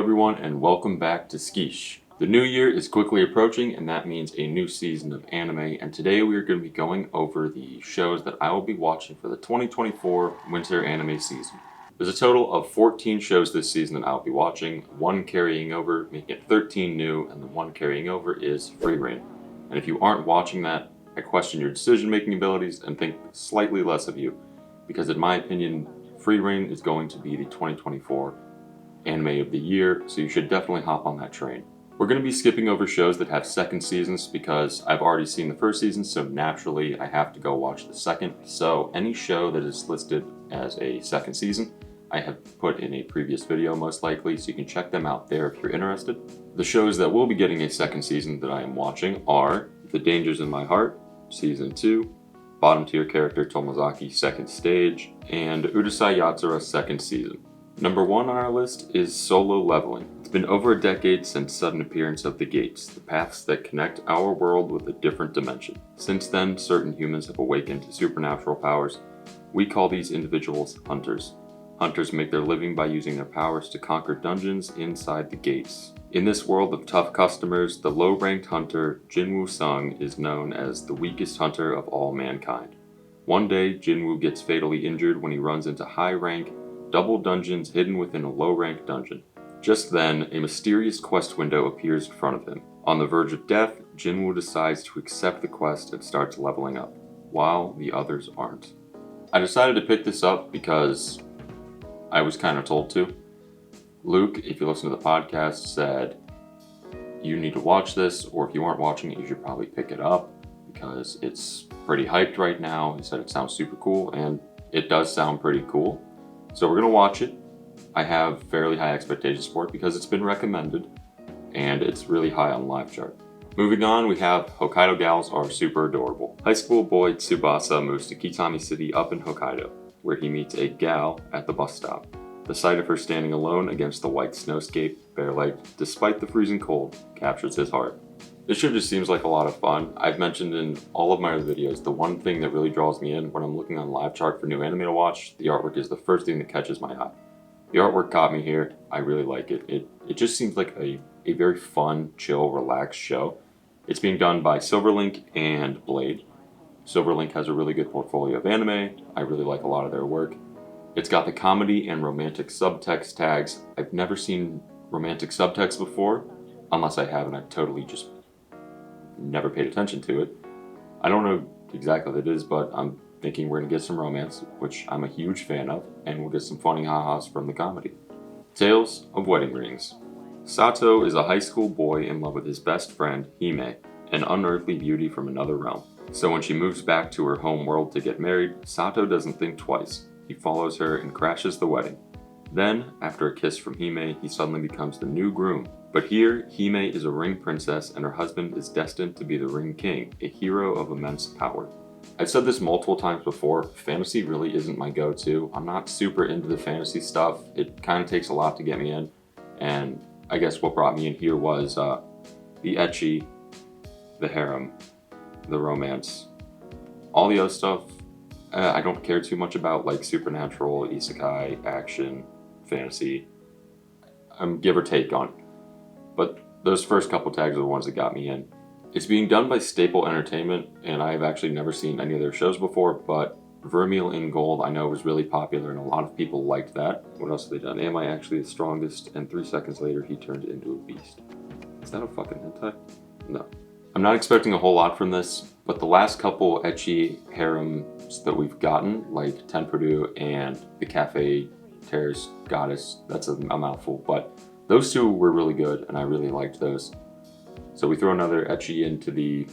everyone, and welcome back to Skeesh. The new year is quickly approaching, and that means a new season of anime, and today we are going to be going over the shows that I will be watching for the 2024 winter anime season. There's a total of 14 shows this season that I'll be watching, one carrying over, making it 13 new, and the one carrying over is Free Reign. And if you aren't watching that, I question your decision-making abilities and think slightly less of you, because in my opinion, Free Reign is going to be the 2024 anime of the year, so you should definitely hop on that train. We're going to be skipping over shows that have second seasons because I've already seen the first season, so naturally I have to go watch the second. So any show that is listed as a second season, I have put in a previous video most likely, so you can check them out there if you're interested. The shows that will be getting a second season that I am watching are The Dangers in My Heart, Season 2, Bottom Tier Character Tomozaki Second Stage, and Urusei Yatsura Second Season. Number 1 on our list is Solo Leveling. It's been over a decade since sudden appearance of the gates, the paths that connect our world with a different dimension. Since then, certain humans have awakened to supernatural powers. We call these individuals hunters. Hunters make their living by using their powers to conquer dungeons inside the gates. In this world of tough customers, the low-ranked hunter Jinwoo Sung is known as the weakest hunter of all mankind. One day, Jinwoo gets fatally injured when he runs into high-rank double dungeons hidden within a low-ranked dungeon. Just then, a mysterious quest window appears in front of him. On the verge of death, Jinwoo decides to accept the quest and starts leveling up, while the others aren't. I decided to pick this up because I was kind of told to. Luke, if you listen to the podcast, said you need to watch this, or if you aren't watching it, you should probably pick it up because it's pretty hyped right now. He said it sounds super cool, and it does sound pretty cool. So we're going to watch it. I have fairly high expectations for it because it's been recommended and it's really high on Live Chart. Moving on, we have Hokkaido Gals Are Super Adorable. High school boy Tsubasa moves to Kitami City up in Hokkaido, where he meets a gal at the bus stop. The sight of her standing alone against the white snowscape, bare-legged, despite the freezing cold, captures his heart. This show just seems like a lot of fun. I've mentioned in all of my other videos, the one thing that really draws me in when I'm looking on Live Chart for new anime to watch, the artwork is the first thing that catches my eye. The artwork caught me here. I really like it. It just seems like a very fun, chill, relaxed show. It's being done by Silverlink and Blade. Silverlink has a really good portfolio of anime. I really like a lot of their work. It's got the comedy and romantic subtext tags. I've never seen romantic subtext before, unless I have and I've totally just never paid attention to it. I don't know exactly what it is, but I'm thinking we're going to get some romance, which I'm a huge fan of, and we'll get some funny ha-has from the comedy. Tales of Wedding Rings. Sato is a high school boy in love with his best friend, Hime, an unearthly beauty from another realm. So when she moves back to her home world to get married, Sato doesn't think twice. He follows her and crashes the wedding. Then, after a kiss from Hime, he suddenly becomes the new groom. But here, Hime is a ring princess and her husband is destined to be the ring king, a hero of immense power. I've said this multiple times before, fantasy really isn't my go-to. I'm not super into the fantasy stuff. It kind of takes a lot to get me in. And I guess what brought me in here was the ecchi, the harem, the romance. All the other stuff, I don't care too much about, like supernatural, isekai, action, fantasy. I'm give or take on it. But those first couple tags are the ones that got me in. It's being done by Staple Entertainment, and I've actually never seen any of their shows before, but Vermeil in Gold I know was really popular and a lot of people liked that. What else have they done? Am I Actually the Strongest? And 3 seconds later he turned into a beast. Is that a fucking hentai? No. I'm not expecting a whole lot from this, but the last couple ecchi harems that we've gotten, like Tenpuru and the Cafe Terrace Goddess, that's a mouthful, but those two were really good and I really liked those. So we throw another ecchi into the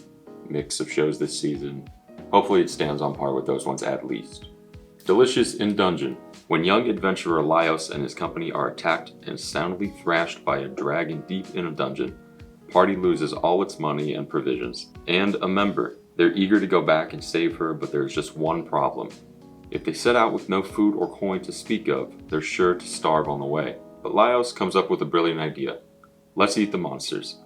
mix of shows this season. Hopefully it stands on par with those ones at least. Delicious in Dungeon. When young adventurer Laios and his company are attacked and soundly thrashed by a dragon deep in a dungeon, party loses all its money and provisions. And a member. They're eager to go back and save her, but there's just one problem. If they set out with no food or coin to speak of, they're sure to starve on the way. But Laios comes up with a brilliant idea. Let's eat the monsters.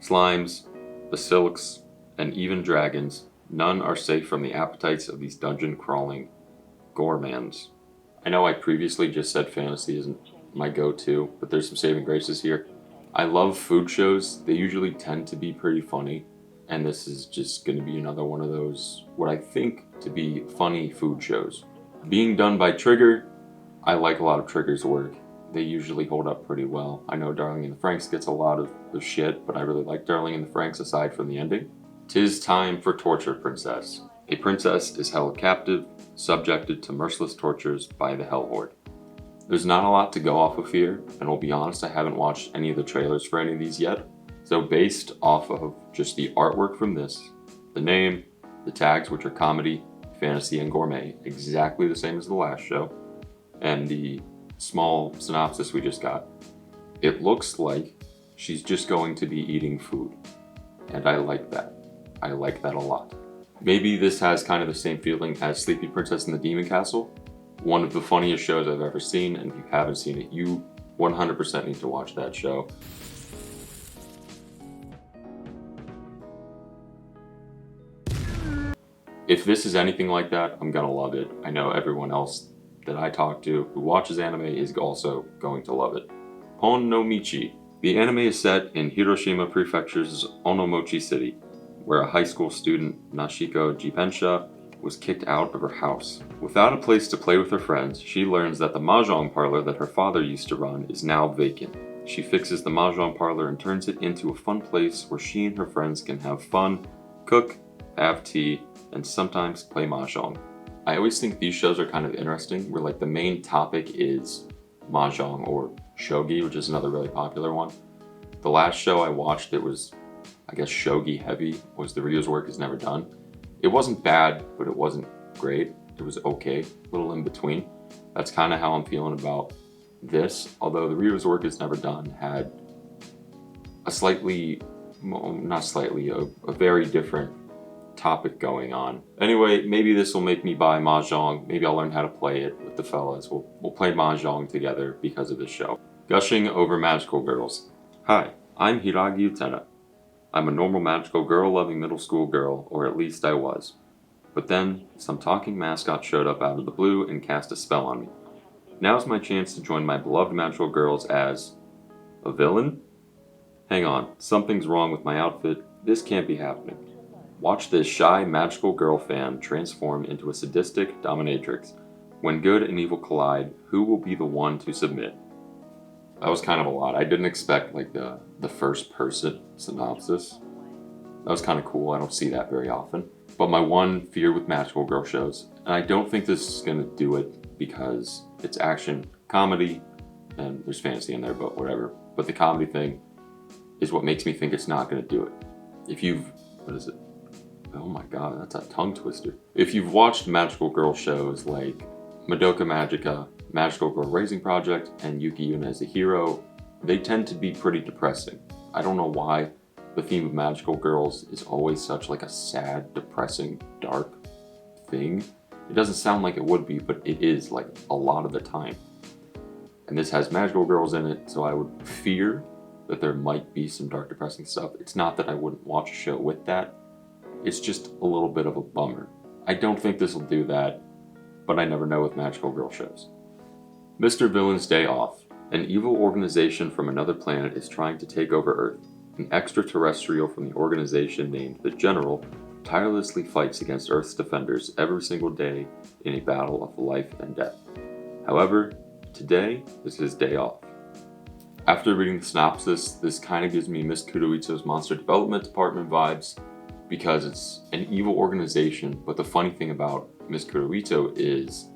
Slimes, basilics, and even dragons, none are safe from the appetites of these dungeon-crawling gourmands. I know I previously just said fantasy isn't my go-to, but there's some saving graces here. I love food shows. They usually tend to be pretty funny, and this is just going to be another one of those, what I think to be funny food shows. Being done by Trigger, I like a lot of Trigger's work. They usually hold up pretty well. I know Darling in the Franxx gets a lot of shit, but I really like Darling in the Franxx aside from the ending. 'Tis time for Torture Princess. A princess is held captive, subjected to merciless tortures by the Hell Horde. There's not a lot to go off of here, and I'll be honest, I haven't watched any of the trailers for any of these yet. So based off of just the artwork from this, the name, the tags, which are comedy, fantasy, and gourmet, exactly the same as the last show, and the small synopsis we just got, it looks like she's just going to be eating food. And I like that. I like that a lot. Maybe this has kind of the same feeling as Sleepy Princess in the Demon Castle. One of the funniest shows I've ever seen, and if you haven't seen it, you 100% need to watch that show. If this is anything like that, I'm gonna love it. I know everyone else that I talk to who watches anime is also going to love it. Pon No Michi. The anime is set in Hiroshima Prefecture's Onomochi City, where a high school student, Nashiko Jipensha, was kicked out of her house. Without a place to play with her friends, she learns that the mahjong parlor that her father used to run is now vacant. She fixes the mahjong parlor and turns it into a fun place where she and her friends can have fun, cook, have tea, and sometimes play mahjong. I always think these shows are kind of interesting, where like the main topic is mahjong or shogi, which is another really popular one. The last show I watched, it was, I guess, shogi heavy, was The Ryu's Work Is Never Done. It wasn't bad, but it wasn't great. It was okay, a little in between. That's kind of how I'm feeling about this, although The Ryu's Work Is Never Done had a slightly, not slightly, a very different topic going on. Anyway, maybe this will make me buy mahjong. Maybe I'll learn how to play it with the fellas. We'll play mahjong together because of this show. Gushing over magical girls. Hi, I'm Hiragi Utena. I'm a normal magical girl-loving middle school girl, or at least I was. But then, some talking mascot showed up out of the blue and cast a spell on me. Now's my chance to join my beloved magical girls as a villain? Hang on, something's wrong with my outfit. This can't be happening. Watch this shy magical girl fan transform into a sadistic dominatrix. When good and evil collide, who will be the one to submit? That was kind of a lot. I didn't expect like the first person synopsis. That was kind of cool. I don't see that very often. But my one fear with magical girl shows, and I don't think this is going to do it because it's action, comedy, and there's fantasy in there, but whatever. But the comedy thing is what makes me think it's not going to do it. If you've, what is it? Oh my god, that's a tongue twister. If you've watched magical girl shows like Madoka Magica, Magical Girl Raising Project, and Yuki Yuna as a Hero, they tend to be pretty depressing. I don't know why the theme of magical girls is always such like a sad, depressing, dark thing. It doesn't sound like it would be, but it is like a lot of the time. And this has magical girls in it, so I would fear that there might be some dark, depressing stuff. It's not that I wouldn't watch a show with that. It's just a little bit of a bummer. I don't think this will do that, but I never know with magical girl shows. Mr. Villians Day Off. An evil organization from another planet is trying to take over Earth. An extraterrestrial from the organization named the General tirelessly fights against Earth's defenders every single day in a battle of life and death. However, today is his day off. After reading the synopsis, this kind of gives me Miss Kuruito's Monster Development Department vibes, because it's an evil organization, but the funny thing about Miss Kuruito is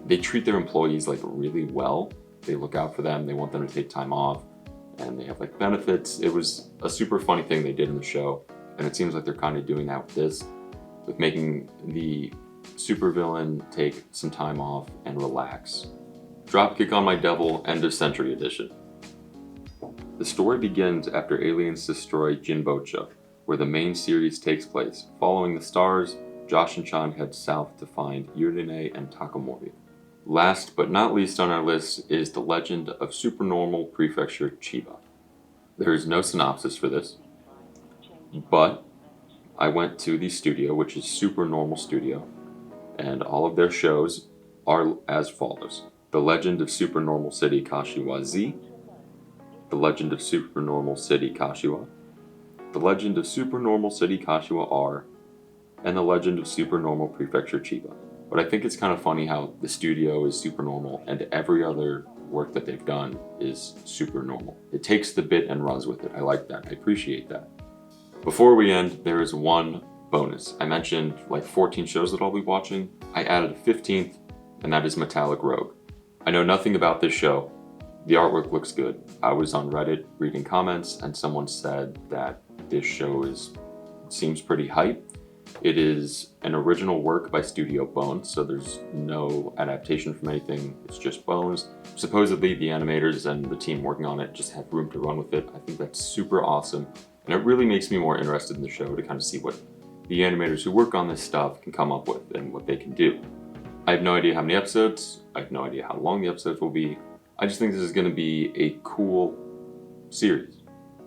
they treat their employees like really well. They look out for them, they want them to take time off, and they have like benefits. It was a super funny thing they did in the show, and it seems like they're kind of doing that with this, with making the supervillain take some time off and relax. Dropkick on My Devil End of Century Edition. The story begins after aliens destroy Jinbocha, where the main series takes place. Following the stars, Josh and Chan head south to find Yurine and Takamori. Last but not least on our list is the legend of Supernormal Prefecture Chiba. There is no synopsis for this, but I went to the studio, which is Supernormal Studio, and all of their shows are as follows. The Legend of Supernormal City Kashiwa Z, The Legend of Supernormal City Kashiwa, The Legend of Supernormal City Kashiwa R, and The Legend of Supernormal Prefecture Chiba. But I think it's kind of funny how the studio is supernormal and every other work that they've done is supernormal. It takes the bit and runs with it. I like that. I appreciate that. Before we end, there is one bonus. I mentioned like 14 shows that I'll be watching. I added a 15th, and that is Metallic Rogue. I know nothing about this show. The artwork looks good. I was on Reddit reading comments, and someone said that this show seems pretty hype. It is an original work by Studio Bones, so there's no adaptation from anything. It's just Bones. Supposedly, the animators and the team working on it just have room to run with it. I think that's super awesome, and it really makes me more interested in the show to kind of see what the animators who work on this stuff can come up with and what they can do. I have no idea how many episodes. I have no idea how long the episodes will be. I just think this is going to be a cool series.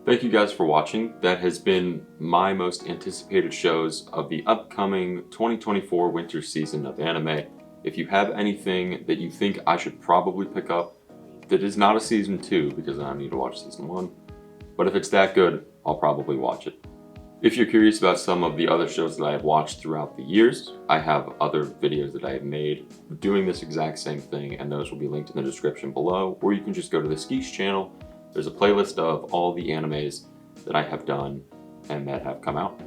Thank you guys for watching. That has been my most anticipated shows of the upcoming 2024 winter season of anime. If you have anything that you think I should probably pick up that is not a season 2, because I need to watch season 1, but if it's that good, I'll probably watch it. If you're curious about some of the other shows that I have watched throughout the years, I have other videos that I have made doing this exact same thing, and those will be linked in the description below, or you can just go to the Skeesh channel. There's a playlist of all the animes that I have done and that have come out.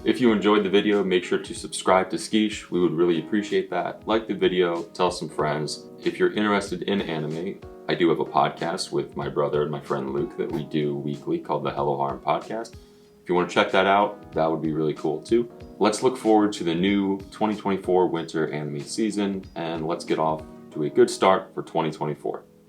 If you enjoyed the video, make sure to subscribe to Skeesh. We would really appreciate that. Like the video, tell some friends. If you're interested in anime, I do have a podcast with my brother and my friend Luke that we do weekly called the Hello Harm Podcast. If you want to check that out, that would be really cool too. Let's look forward to the new 2024 winter anime season, and let's get off to a good start for 2024.